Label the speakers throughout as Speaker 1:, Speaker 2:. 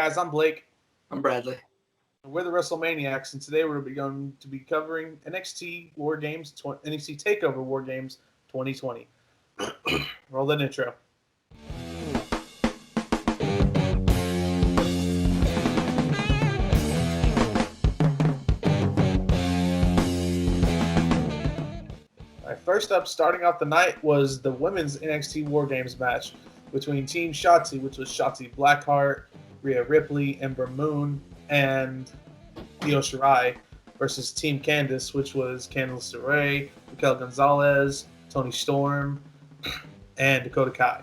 Speaker 1: guys, I'm Blake.
Speaker 2: I'm Bradley.
Speaker 1: We're the Wrestle Maniacs, and today we're going to be covering NXT War Games, NXT Takeover War Games 2020. Roll that intro. All right, first up, starting off the night, was the women's NXT War Games match between Team Shotzi, which was Shotzi Blackheart, Rhea Ripley, Ember Moon, and Io Shirai, versus Team Candice, which was Candice LeRae, Raquel Gonzalez, Toni Storm, and Dakota Kai.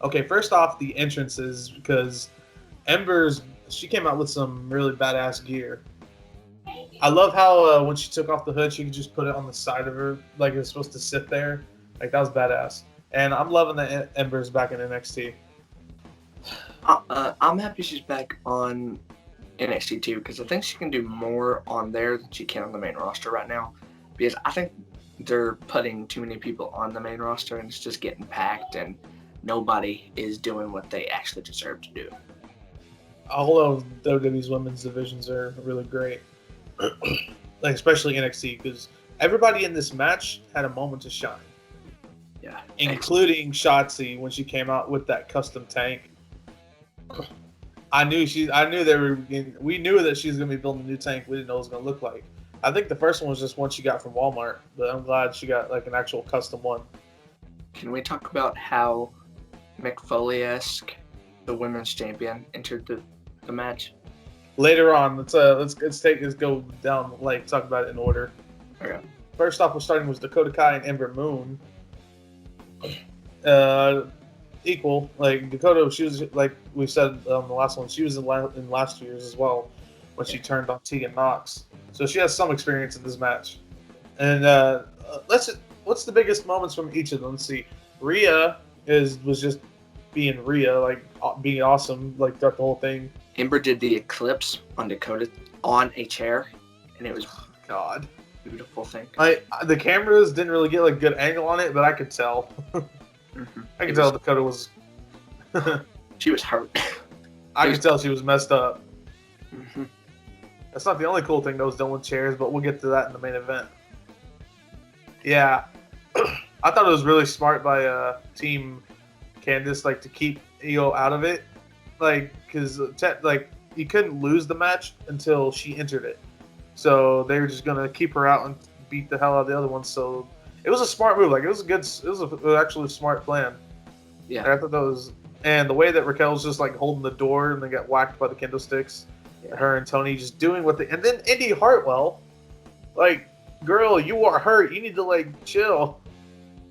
Speaker 1: Okay, first off, the entrances, because she came out with some really badass gear. I love how when she took off the hood, she could just put it on the side of her, like it was supposed to sit there. Like, that was badass. And I'm loving that Ember's back in NXT.
Speaker 2: I'm happy she's back on NXT too, because I think she can do more on there than she can on the main roster right now. Because I think they're putting too many people on the main roster, and it's just getting packed, and nobody is doing what they actually deserve to do.
Speaker 1: All of WWE's women's divisions are really great, like especially NXT, because everybody in this match had a moment to shine.
Speaker 2: Yeah,
Speaker 1: including Shotzi when she came out with that custom tank. We knew that she was gonna be building a new tank. We didn't know what it was gonna look like. I think the first one was just one she got from Walmart, but I'm glad she got like an actual custom one.
Speaker 2: Can we talk about how McFoley-esque the women's champion entered the match?
Speaker 1: Later on, let's go down, like, talk about it in order.
Speaker 2: Okay.
Speaker 1: First off, we're starting with Dakota Kai and Ember Moon. Equal, like Dakota, she was, like we said on the last one, she was in last year's as well when she turned on Tegan Nox, so she has some experience in this match. And what's the biggest moments from each of them? Let's see. Rhea was just being Rhea, like being awesome, like throughout the whole thing.
Speaker 2: Ember did the eclipse on Dakota on a chair, and it was beautiful thing.
Speaker 1: The cameras didn't really get like good angle on it, but I could tell.
Speaker 2: Mm-hmm.
Speaker 1: I could tell Dakota was.
Speaker 2: She was hurt.
Speaker 1: I could tell she was messed up.
Speaker 2: Mm-hmm.
Speaker 1: That's not the only cool thing that was done with chairs, but we'll get to that in the main event. Yeah, I thought it was really smart by Team Candice, like to keep Io out of it, like because you couldn't lose the match until she entered it, so they were just gonna keep her out and beat the hell out of the other ones. So. It was a smart move. Like it was actually a smart plan.
Speaker 2: Yeah.
Speaker 1: I thought that was, and the way that Raquel's just like holding the door and they got whacked by the kendo sticks. Yeah. Her and Toni just doing and then Indy Hartwell, like, girl, you are hurt. You need to like chill.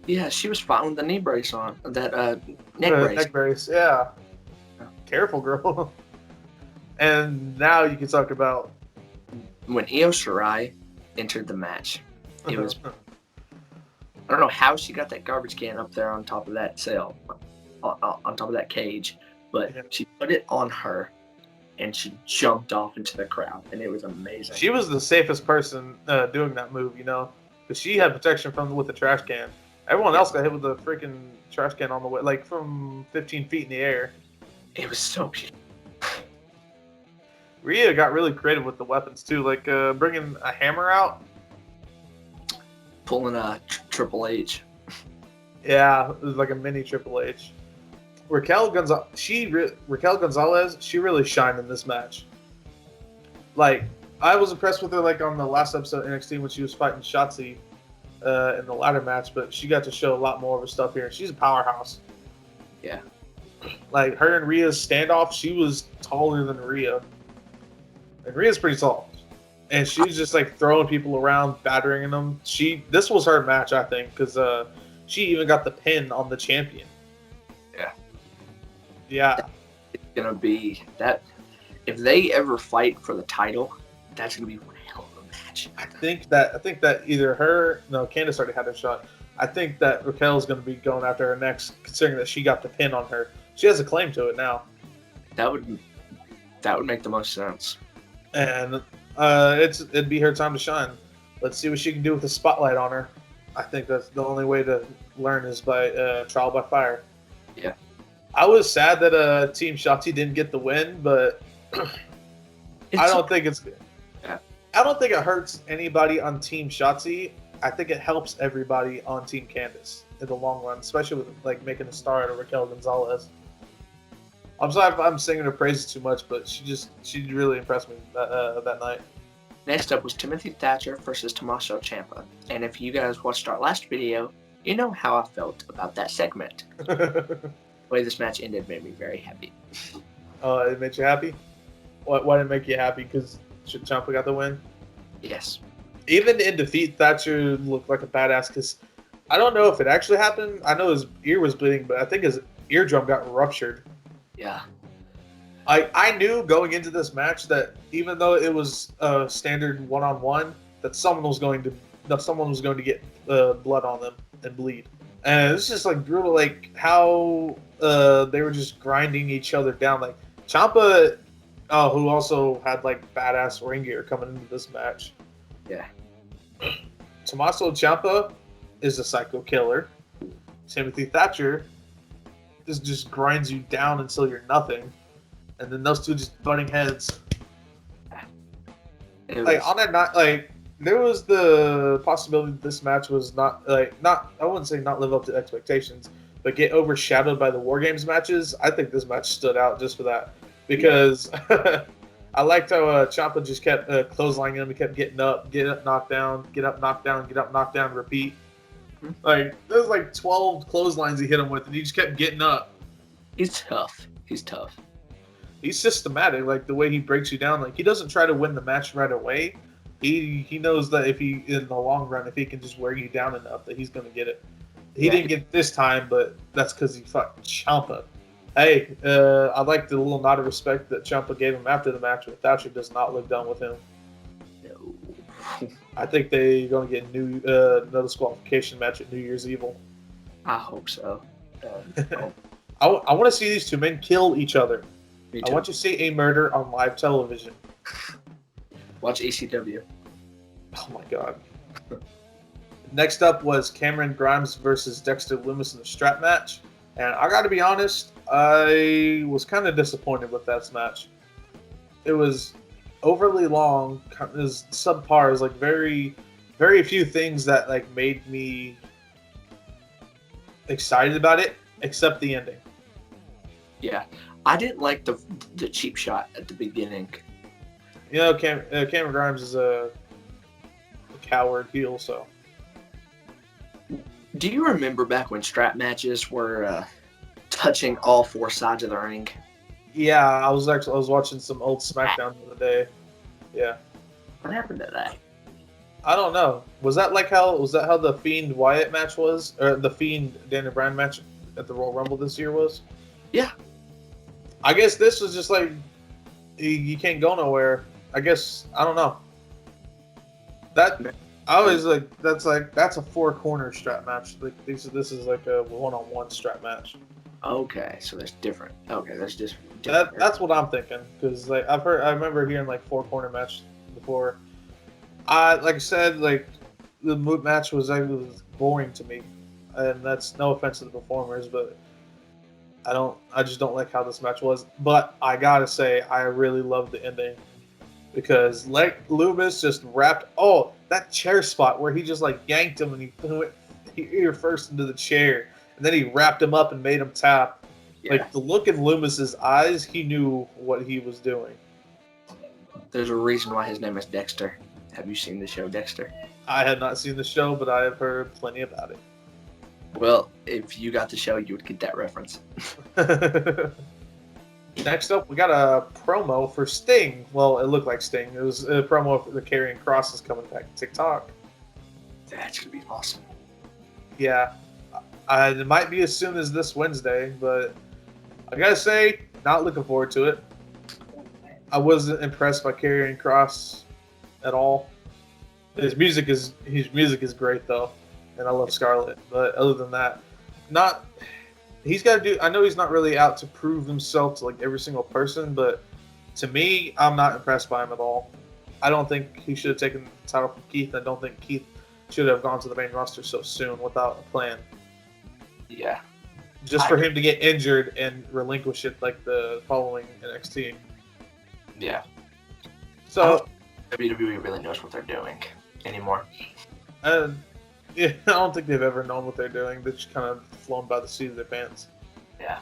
Speaker 2: Yeah, she was fine with the knee brace on that neck brace.
Speaker 1: Neck brace, yeah. Careful, girl. And now you can talk about
Speaker 2: when Io Shirai entered the match. It was. I don't know how she got that garbage can up there on top of that sail, on top of that cage, but she put it on her, and she jumped off into the crowd, and it was amazing.
Speaker 1: She was the safest person doing that move, because she had protection with the trash can. Everyone else got hit with the freaking trash can on the way, like from 15 feet in the air.
Speaker 2: It was so beautiful.
Speaker 1: Rhea got really creative with the weapons too, like bringing a hammer out.
Speaker 2: Pulling a Triple H.
Speaker 1: Yeah, it was like a mini Triple H. Raquel Gonzalez, she really shined in this match. Like, I was impressed with her like on the last episode of NXT when she was fighting Shotzi in the ladder match, but she got to show a lot more of her stuff here. She's a powerhouse.
Speaker 2: Yeah.
Speaker 1: Like, her and Rhea's standoff, she was taller than Rhea. And Rhea's pretty tall. And she's just like throwing people around, battering them. This was her match, I think, because she even got the pin on the champion.
Speaker 2: Yeah.
Speaker 1: Yeah.
Speaker 2: It's gonna be that. If they ever fight for the title, that's gonna be one hell of a match.
Speaker 1: I think that either Candice already had her shot. I think that Raquel's gonna be going after her next, considering that she got the pin on her. She has a claim to it now.
Speaker 2: That would make the most sense.
Speaker 1: And it'd be her time to shine. Let's see what she can do with the spotlight on her. I think that's the only way to learn is by trial by fire.
Speaker 2: Yeah.
Speaker 1: I was sad that Team Shotzi didn't get the win, but I don't think it's good.
Speaker 2: Yeah.
Speaker 1: I don't think it hurts anybody on Team Shotzi. I think it helps everybody on Team Candice in the long run, especially with like making a star out of Raquel Gonzalez. I'm sorry if I'm singing her praises too much, but she really impressed me that night.
Speaker 2: Next up was Timothy Thatcher versus Tomasso Ciampa. And if you guys watched our last video, you know how I felt about that segment. The way this match ended made me very happy.
Speaker 1: It made you happy? Why did it make you happy? Because Ciampa got the win?
Speaker 2: Yes.
Speaker 1: Even in defeat, Thatcher looked like a badass because I don't know if it actually happened. I know his ear was bleeding, but I think his eardrum got ruptured.
Speaker 2: Yeah.
Speaker 1: I knew going into this match that even though it was a standard one-on-one, that someone was going to get blood on them and bleed. And it's just like brutal, like how they were just grinding each other down. Like Ciampa, who also had like badass ring gear coming into this match.
Speaker 2: Yeah.
Speaker 1: Tomasso Ciampa is a psycho killer. Timothy Thatcher just grinds you down until you're nothing. And then those two just butting heads. Like on that night, like there was the possibility that this match was not I wouldn't say not live up to expectations, but get overshadowed by the War Games matches. I think this match stood out just for that because I liked how Ciampa just kept clotheslining him. He kept getting up, get up, knock down, get up, knock down, get up, knock down, repeat. Like there's like 12 clotheslines he hit him with, and he just kept getting up.
Speaker 2: He's tough.
Speaker 1: He's systematic, like the way he breaks you down. Like he doesn't try to win the match right away. He knows that if he in the long run, if he can just wear you down enough, that he's gonna get it. He didn't get it this time, but that's because he fought Ciampa. Hey, I like the little nod of respect that Ciampa gave him after the match, but Thatcher does not look done with him.
Speaker 2: No.
Speaker 1: I think they're gonna get another disqualification match at New Year's Evil.
Speaker 2: I hope so.
Speaker 1: I want to see these two men kill each other.
Speaker 2: Me
Speaker 1: I
Speaker 2: too.
Speaker 1: want to see a murder on live television.
Speaker 2: Watch ECW.
Speaker 1: Oh my god. Next up was Cameron Grimes versus Dexter Lumis in the strap match. And I gotta be honest, I was kind of disappointed with that match. It was overly long, it was subpar. It was like very, very few things that like made me excited about it, except the ending.
Speaker 2: Yeah. I didn't like the cheap shot at the beginning.
Speaker 1: You know, Cameron Grimes is a coward heel, so.
Speaker 2: Do you remember back when strap matches were touching all four sides of the ring?
Speaker 1: Yeah, I was watching some old SmackDown the other day. Yeah.
Speaker 2: What happened to that?
Speaker 1: I don't know. Was that how the Fiend Wyatt match was, or the Fiend Daniel Bryan match at the Royal Rumble this year was?
Speaker 2: Yeah.
Speaker 1: I guess this was just like you can't go nowhere. I guess I don't know. That I always that's a 4-corner strap match. Like this is like a 1-on-1 strap match.
Speaker 2: Okay, so there's different. Okay, there's just
Speaker 1: That's what I'm thinking because like I remember hearing like 4-corner match before. Like I said, like the match was boring to me, and that's no offense to the performers, but I just don't like how this match was. But I gotta say, I really loved the ending because like Lumis just wrapped that chair spot where he just like yanked him and he went ear first into the chair, and then he wrapped him up and made him tap.
Speaker 2: Yeah.
Speaker 1: Like the look in Lumis's eyes, he knew what he was doing.
Speaker 2: There's a reason why his name is Dexter. Have you seen the show Dexter?
Speaker 1: I had not seen the show, but I have heard plenty about it.
Speaker 2: Well, if you got the show, you would get that reference.
Speaker 1: Next up, we got a promo for Sting. Well, it looked like Sting. It was a promo for the Karrion Kross is coming back to TikTok.
Speaker 2: That's going to be awesome.
Speaker 1: Yeah. It might be as soon as this Wednesday, but I gotta say, not looking forward to it. I wasn't impressed by Karrion Kross at all. His music is great though, and I love Scarlett. But other than that, he's got to do. I know he's not really out to prove himself to like every single person, but to me, I'm not impressed by him at all. I don't think he should have taken the title from Keith. I don't think Keith should have gone to the main roster so soon without a plan.
Speaker 2: Yeah.
Speaker 1: just for him to get injured and relinquish it like the following NXT.
Speaker 2: Yeah.
Speaker 1: So
Speaker 2: WWE really knows what they're doing anymore.
Speaker 1: yeah, I don't think they've ever known what they're doing. They're just kind of flown by the seat of their pants.
Speaker 2: Yeah.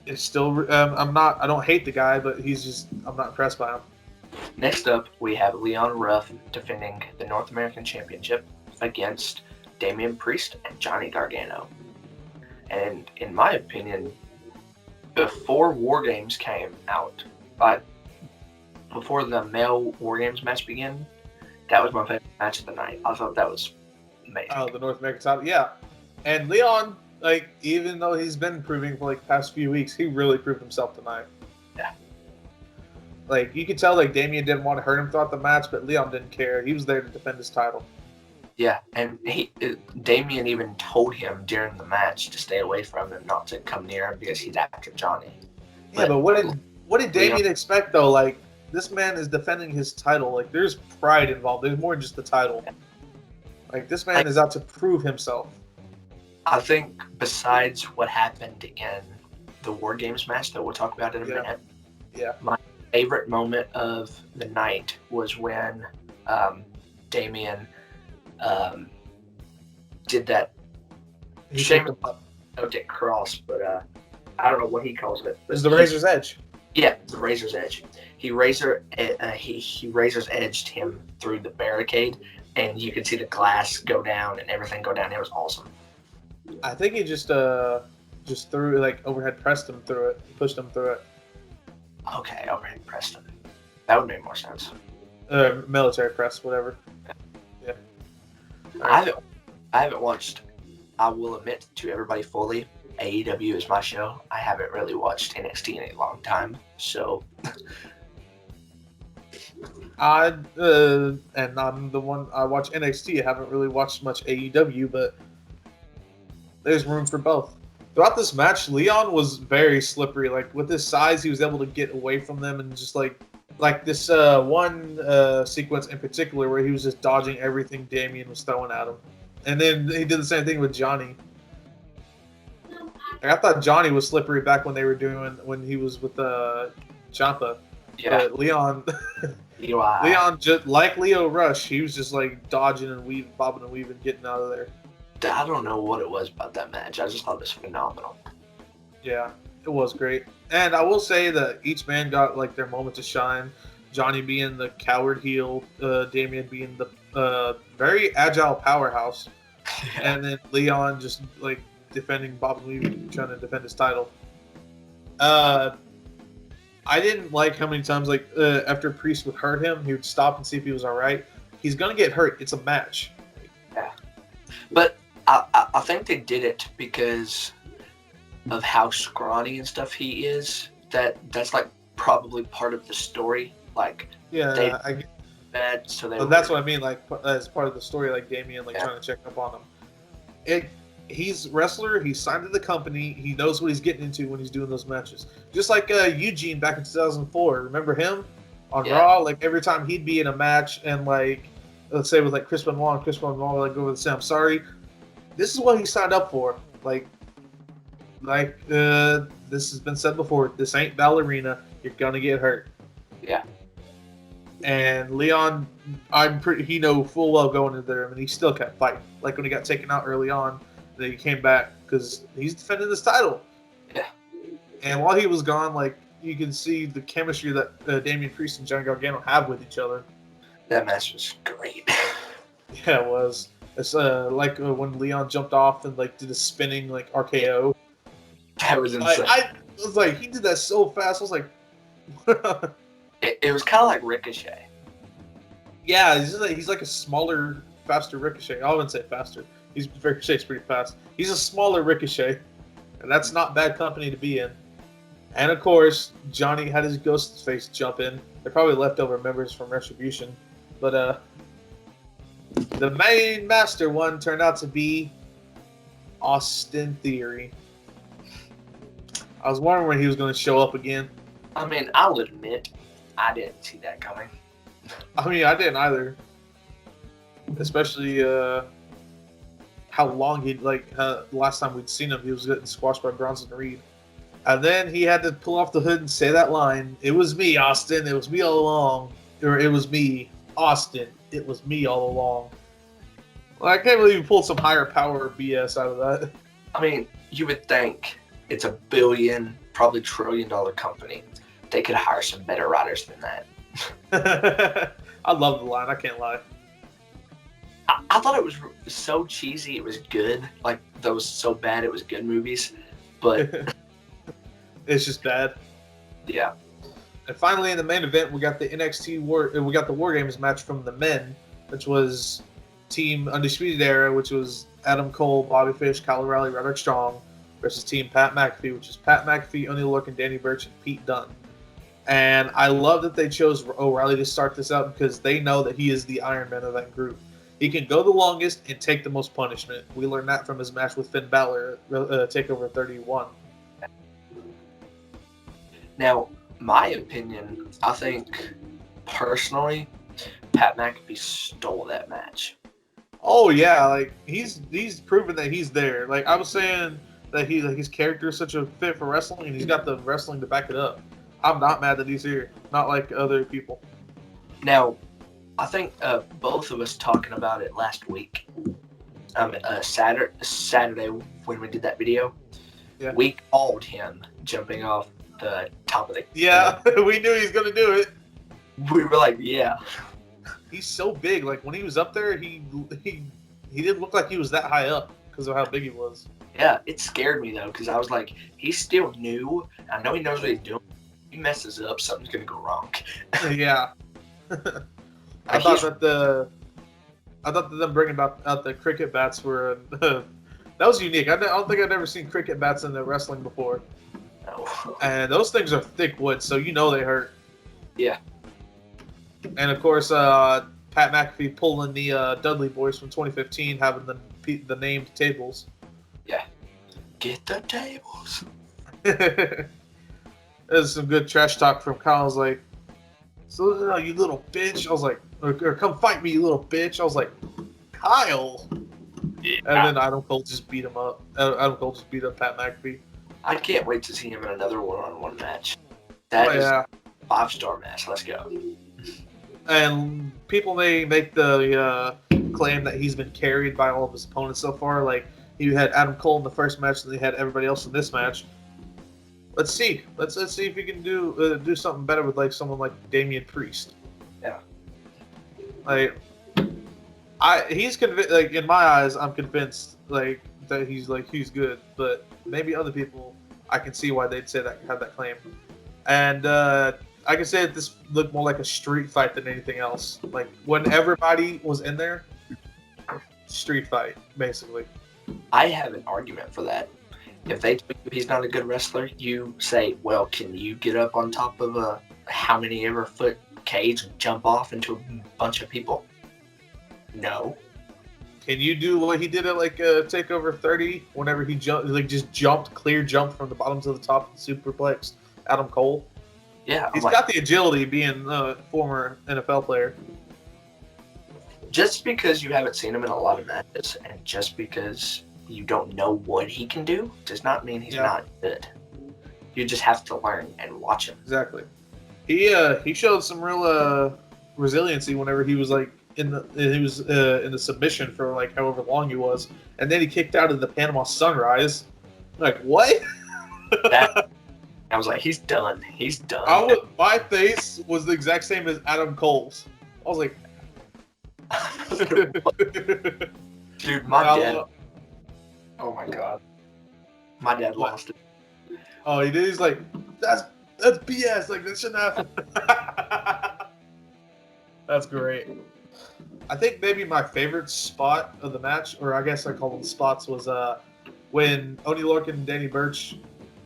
Speaker 1: It's still, I don't hate the guy, but I'm not impressed by him.
Speaker 2: Next up, we have Leon Ruff defending the North American Championship against Damien Priest and Johnny Gargano. And in my opinion, before War Games came out, before the male War Games match began, that was my favorite match of the night. I thought that was amazing.
Speaker 1: Oh, the North American title, yeah. And Leon, like, even though he's been improving for like the past few weeks, he really proved himself tonight.
Speaker 2: Yeah.
Speaker 1: Like, you could tell like Damien didn't want to hurt him throughout the match, but Leon didn't care. He was there to defend his title.
Speaker 2: Yeah, and Damien even told him during the match to stay away from him, not to come near him because he's after Johnny.
Speaker 1: Yeah, but what did Damien expect though? Like, this man is defending his title. Like, there's pride involved. There's more than just the title. Like, this man is out to prove himself.
Speaker 2: I think besides what happened in the War Games match that we'll talk about in a minute, my favorite moment of the night was when Damien did that shameless at Kross, but I don't know what he calls it.
Speaker 1: It's the Razor's Edge.
Speaker 2: Yeah, the Razor's Edge. He razor's edged him through the barricade, and you could see the glass go down and everything go down. It was awesome.
Speaker 1: I think he just threw, like, overhead pressed him through it, pushed him through it.
Speaker 2: Okay, overhead pressed him. That would make more sense.
Speaker 1: Military press, whatever. Yeah.
Speaker 2: I haven't watched. I will admit to everybody fully, AEW is my show. I haven't really watched NXT in a long time, so.
Speaker 1: And I'm the one, I watch NXT. I haven't really watched much AEW, but there's room for both. Throughout this match, Leon was very slippery. Like, with his size, he was able to get away from them and just like this one sequence in particular where he was just dodging everything Damien was throwing at him. And then he did the same thing with Johhny. Like, I thought Johhny was slippery back when he was with Ciampa.
Speaker 2: Yeah.
Speaker 1: But Leon, Leon, just like Lio Rush, he was just like dodging and bobbing and weaving, getting out of there.
Speaker 2: I don't know what it was about that match. I just thought it was phenomenal.
Speaker 1: Yeah, it was great. And I will say that each man got like their moment to shine. Johhny being the coward heel, Damien being the very agile powerhouse, and then Leon just like defending, Bob and Weaving, trying to defend his title. I didn't like how many times like after Priest would hurt him, he would stop and see if he was all right. He's gonna get hurt. It's a match.
Speaker 2: Yeah, but I think they did it because of how scrawny and stuff he is. That's like probably part of the story. Like,
Speaker 1: yeah,
Speaker 2: so
Speaker 1: that's what I mean. Like, as part of the story, like Damien trying to check up on him. He's a wrestler. He's signed to the company. He knows what he's getting into when he's doing those matches. Just like Eugene back in 2004. Remember him on Raw? Like, every time he'd be in a match and like, let's say with like Chris Benoit would like go over the say, I'm sorry. This is what he signed up for. Like this has been said before. This ain't ballerina. You're gonna get hurt.
Speaker 2: Yeah.
Speaker 1: And Leon, he know full well going into there, and he still kept fighting. Like when he got taken out early on, then he came back because he's defending his title.
Speaker 2: Yeah.
Speaker 1: And while he was gone, like you can see the chemistry that Damien Priest and Johnny Gargano have with each other.
Speaker 2: That match was great.
Speaker 1: Yeah, it was. It's like when Leon jumped off and like did a spinning like RKO.
Speaker 2: That was insane.
Speaker 1: I was like, he did that so fast. I was like,
Speaker 2: it was kind of like Ricochet.
Speaker 1: Yeah, he's like a smaller, faster Ricochet. I wouldn't say faster. Ricochet's pretty fast. He's a smaller Ricochet, and that's not bad company to be in. And of course, Johnny had his ghost face jump in. They're probably leftover members from Retribution, but the main master one turned out to be Austin Theory. I was wondering when he was going to show up again.
Speaker 2: I mean, I'll admit, I didn't see that coming.
Speaker 1: I mean, I didn't either. Especially how long last time we'd seen him, he was getting squashed by Bronson Reed. And then he had to pull off the hood and say that line, "It was me, Austin. It was me all along." Or, "It was me, Austin. It was me all along." Well, I can't believe he pulled some higher power BS out of that.
Speaker 2: I mean, you would think it's $1 billion, probably $1 trillion company. They could hire some better writers than that.
Speaker 1: I love the line. I can't lie.
Speaker 2: I thought it was so cheesy. It was good. Like, that was so bad. It was good movies. But
Speaker 1: it's just bad.
Speaker 2: Yeah.
Speaker 1: And finally, in the main event, we got the War Games match from the men, which was Team Undisputed Era, which was Adam Cole, Bobby Fish, Kyle O'Reilly, Roderick Strong, versus Team Pat McAfee, which is Pat McAfee, O'Neal Lorcan, Danny Burch, and Pete Dunne. And I love that they chose O'Reilly to start this out because they know that he is the Iron Man of that group. He can go the longest and take the most punishment. We learned that from his match with Finn Balor, TakeOver 31.
Speaker 2: Now, my opinion, I think, personally, Pat McAfee stole that match.
Speaker 1: Oh yeah, like he's proven that he's there. Like I was saying that his character is such a fit for wrestling, and he's got the wrestling to back it up. I'm not mad that he's here. Not like other people.
Speaker 2: Now, I think both of us talking about it last week, Saturday when we did that video, we called him jumping off the top of the.
Speaker 1: Yeah, we knew he was gonna do it.
Speaker 2: We were like, yeah.
Speaker 1: He's so big. Like when he was up there, he didn't look like he was that high up because of how big he was.
Speaker 2: Yeah, it scared me though because I was like, he's still new. I know he knows what he's doing. If he messes up, something's gonna go wrong.
Speaker 1: Yeah. I thought that them bringing out the cricket bats were that was unique. I don't think I'd ever seen cricket bats in the wrestling before.
Speaker 2: No.
Speaker 1: And those things are thick wood, so you know they hurt.
Speaker 2: Yeah.
Speaker 1: And of course, Pat McAfee pulling the Dudley Boys from 2015, having the named tables.
Speaker 2: Yeah. Get the tables.
Speaker 1: There's some good trash talk from Kyle. I was like, "So you little bitch." I was like, or "Come fight me, you little bitch." I was like, "Kyle." Yeah. And then Adam Cole just beat him up. Adam Cole just beat up Pat McAfee.
Speaker 2: I can't wait to see him in another one-on-one match. That is a 5-star match. Let's go.
Speaker 1: And people may make the claim that he's been carried by all of his opponents so far. Like, you had Adam Cole in the first match, and they had everybody else in this match. Let's see. Let's see if he can do something better with like someone like Damien Priest.
Speaker 2: Yeah.
Speaker 1: Like, he's convinced. Like in my eyes, I'm convinced like that he's good. But maybe other people, I can see why they'd say that, have that claim. And I can say that this looked more like a street fight than anything else. Like when everybody was in there, street fight basically.
Speaker 2: I have an argument for that. If they tell you he's not a good wrestler, you say, well, can you get up on top of a how many ever foot cage and jump off into a bunch of people? No.
Speaker 1: Can you do what he did at like TakeOver 30 whenever he jumped, like just clear jumped from the bottom to the top and superplexed Adam Cole?
Speaker 2: Yeah.
Speaker 1: He's got the agility being a former NFL player.
Speaker 2: Just because you haven't seen him in a lot of matches and just because you don't know what he can do does not mean he's not good. You just have to learn and watch him.
Speaker 1: Exactly. He showed some real resiliency whenever he was like in the submission for like however long he was, and then he kicked out of the Panama Sunrise. Like what?
Speaker 2: I was like, he's done. He's done.
Speaker 1: My face was the exact same as Adam Cole's. I was like,
Speaker 2: dude, my dad. Oh my god. My dad lost it.
Speaker 1: Oh, he did? He's like, that's BS. Like, that shouldn't happen. That's great. I think maybe my favorite spot of the match, or I guess I call them spots, was when O'Neal Lorcan and Danny Burch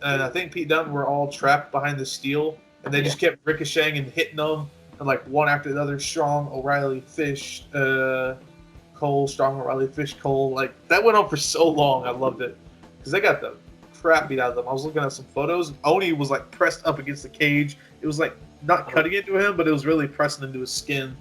Speaker 1: and I think Pete Dunne were all trapped behind the steel, and they just kept ricocheting and hitting them, and like one after the other, Strong, O'Reilly, Fish, Cole, Strong, O'Reilly, Fish, Cole. Like, that went on for so long. I loved it because they got the crap beat out of them. I was looking at some photos. Oni was like pressed up against the cage. It was like not cutting into him, but it was really pressing into his skin.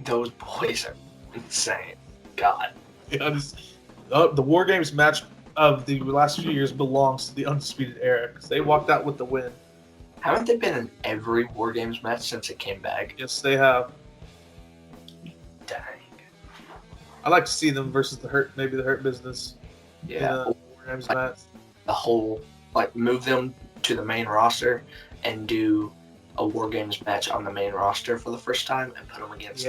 Speaker 2: Those boys are insane. God.
Speaker 1: The War Games match of the last few years belongs to the Undisputed Era because they walked out with the win.
Speaker 2: Haven't they been in every War Games match since it came back?
Speaker 1: Yes, they have.
Speaker 2: Dang.
Speaker 1: I like to see them versus the Hurt Business.
Speaker 2: Yeah.
Speaker 1: In a War Games match.
Speaker 2: The whole, move them to the main roster and do a War Games match on the main roster for the first time and put them against,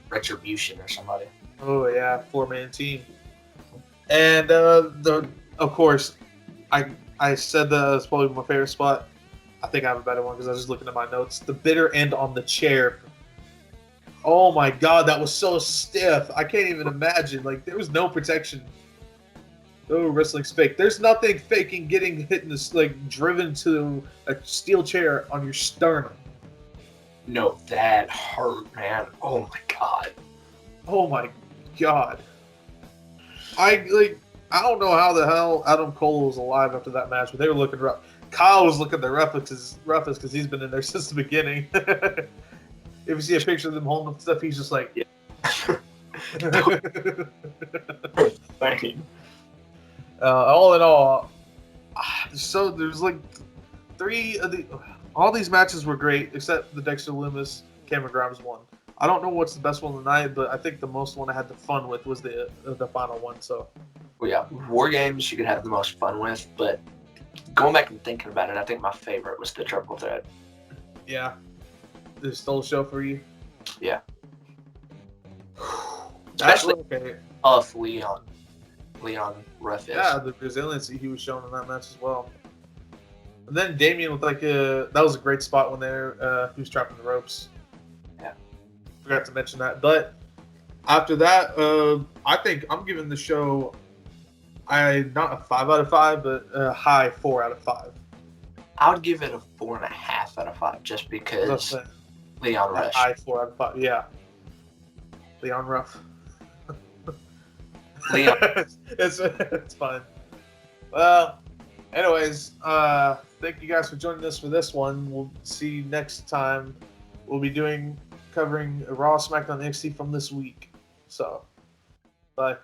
Speaker 2: Retribution or somebody.
Speaker 1: Oh, yeah. 4-man team. And, of course, I said that was probably my favorite spot. I think I have a better one because I was just looking at my notes. The bitter end on the chair. Oh, my God. That was so stiff. I can't even imagine. There was no protection. Oh, wrestling's fake. There's nothing faking getting hit in this, driven to a steel chair on your sternum.
Speaker 2: No, that hurt, man. Oh my God.
Speaker 1: Oh my God. I don't know how the hell Adam Cole was alive after that match, but they were looking rough. Kyle was looking the roughest because he's been in there since the beginning. If you see a picture of them holding up stuff, he's just like, yeah. All in all, so there's all these matches were great except the Dexter Lumis Cameron Grimes one. I don't know what's the best one tonight, but I think the most one I had the fun with was the final one. So,
Speaker 2: well, yeah, War Games you could have the most fun with, but going back and thinking about it, I think my favorite was the Triple Threat.
Speaker 1: Yeah, they stole the show for you.
Speaker 2: Yeah,
Speaker 1: especially okay.
Speaker 2: Leon Ruff is.
Speaker 1: Yeah, the resiliency he was showing in that match as well. And then Damien with that was a great spot when he was trapping the ropes.
Speaker 2: Yeah.
Speaker 1: Forgot to mention that. But after that, I think I'm giving the show not a 5 out of 5, but a high 4 out of 5.
Speaker 2: I would give it a 4.5 out of 5 just because Leon Ruff.
Speaker 1: High 4 out of 5, yeah. Leon Ruff.
Speaker 2: Leon.
Speaker 1: it's fine. Well, anyways, thank you guys for joining us for this one. We'll see you next time. We'll be covering Raw, SmackDown, NXT from this week. So, bye.